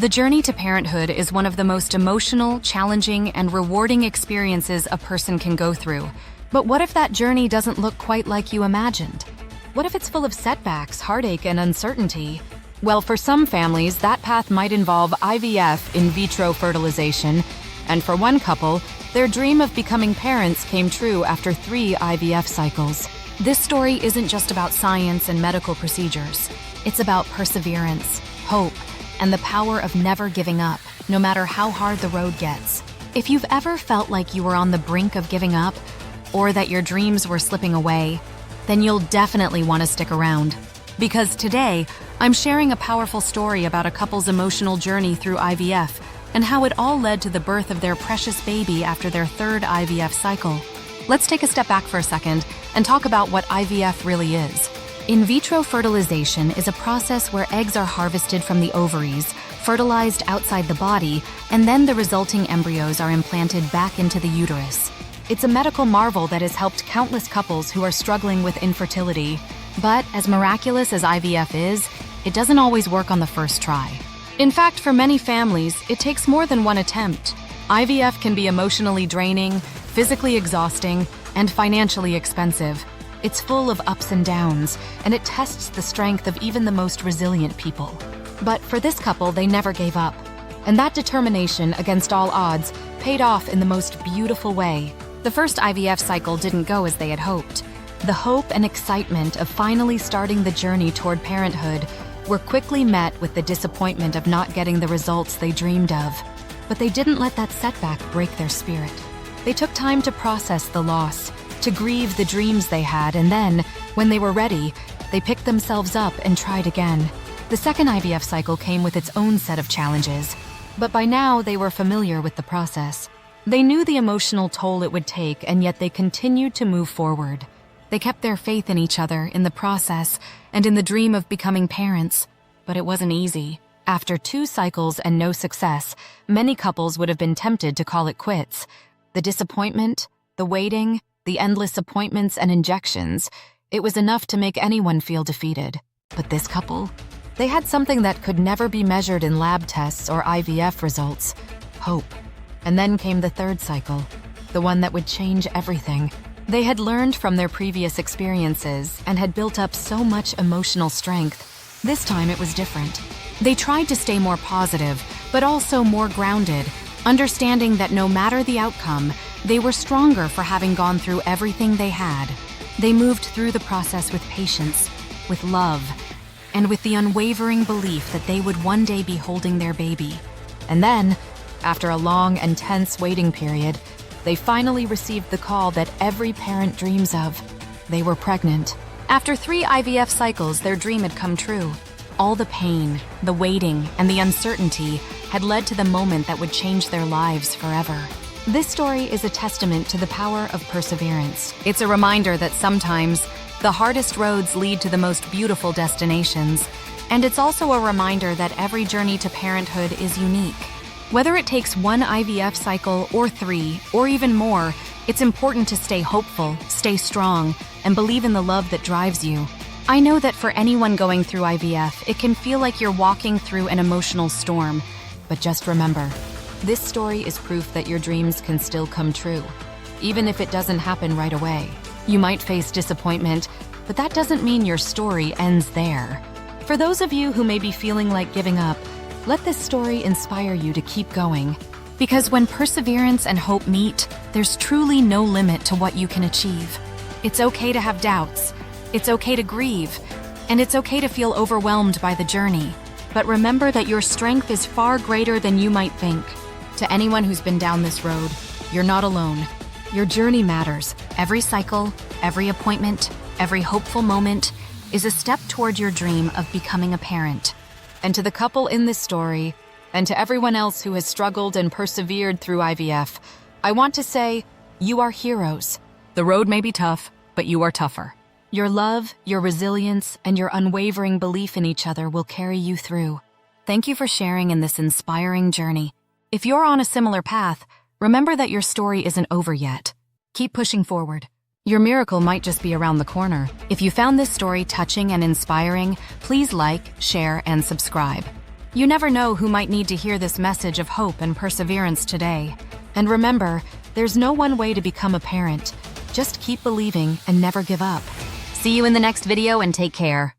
The journey to parenthood is one of the most emotional, challenging, and rewarding experiences a person can go through. But what if that journey doesn't look quite like you imagined? What if it's full of setbacks, heartache, and uncertainty? Well, for some families, that path might involve IVF, in vitro fertilization, and for one couple, their dream of becoming parents came true after 3 IVF cycles. This story isn't just about science and medical procedures. It's about perseverance, hope, and the power of never giving up, no matter how hard the road gets. If you've ever felt like you were on the brink of giving up, or that your dreams were slipping away, then you'll definitely want to stick around. Because today, I'm sharing a powerful story about a couple's emotional journey through IVF and how it all led to the birth of their precious baby after their 3rd IVF cycle. Let's take a step back for a second and talk about what IVF really is. In vitro fertilization is a process where eggs are harvested from the ovaries, fertilized outside the body, and then the resulting embryos are implanted back into the uterus. It's a medical marvel that has helped countless couples who are struggling with infertility. But as miraculous as IVF is, it doesn't always work on the first try. In fact, for many families, it takes more than one attempt. IVF can be emotionally draining, physically exhausting, and financially expensive. It's full of ups and downs, and it tests the strength of even the most resilient people. But for this couple, they never gave up. And that determination against all odds paid off in the most beautiful way. The first IVF cycle didn't go as they had hoped. The hope and excitement of finally starting the journey toward parenthood were quickly met with the disappointment of not getting the results they dreamed of. But they didn't let that setback break their spirit. They took time to process the loss, to grieve the dreams they had, and then, when they were ready, they picked themselves up and tried again. The second IVF cycle came with its own set of challenges, but by now they were familiar with the process. They knew the emotional toll it would take, and yet they continued to move forward. They kept their faith in each other, in the process, and in the dream of becoming parents. But it wasn't easy. After 2 cycles and no success, many couples would have been tempted to call it quits. The disappointment, the waiting, the endless appointments and injections, it was enough to make anyone feel defeated. But this couple, they had something that could never be measured in lab tests or IVF results: hope. And then came the 3rd cycle, the one that would change everything. They had learned from their previous experiences and had built up so much emotional strength. This time it was different. They tried to stay more positive, but also more grounded, understanding that no matter the outcome, they were stronger for having gone through everything they had. They moved through the process with patience, with love, and with the unwavering belief that they would one day be holding their baby. And then, after a long and tense waiting period, they finally received the call that every parent dreams of. They were pregnant. After 3 IVF cycles, their dream had come true. All the pain, the waiting, and the uncertainty had led to the moment that would change their lives forever. This story is a testament to the power of perseverance. It's a reminder that sometimes the hardest roads lead to the most beautiful destinations. And it's also a reminder that every journey to parenthood is unique. Whether it takes 1 IVF cycle or 3, or even more, it's important to stay hopeful, stay strong, and believe in the love that drives you. I know that for anyone going through IVF, it can feel like you're walking through an emotional storm. But just remember, this story is proof that your dreams can still come true, even if it doesn't happen right away. You might face disappointment, but that doesn't mean your story ends there. For those of you who may be feeling like giving up, let this story inspire you to keep going. Because when perseverance and hope meet, there's truly no limit to what you can achieve. It's okay to have doubts, it's okay to grieve, and it's okay to feel overwhelmed by the journey. But remember that your strength is far greater than you might think. To anyone who's been down this road, you're not alone. Your journey matters. Every cycle, every appointment, every hopeful moment is a step toward your dream of becoming a parent. And to the couple in this story, and to everyone else who has struggled and persevered through IVF, I want to say, you are heroes. The road may be tough, but you are tougher. Your love, your resilience, and your unwavering belief in each other will carry you through. Thank you for sharing in this inspiring journey. If you're on a similar path, remember that your story isn't over yet. Keep pushing forward. Your miracle might just be around the corner. If you found this story touching and inspiring, please like, share, and subscribe. You never know who might need to hear this message of hope and perseverance today. And remember, there's no one way to become a parent. Just keep believing and never give up. See you in the next video and take care.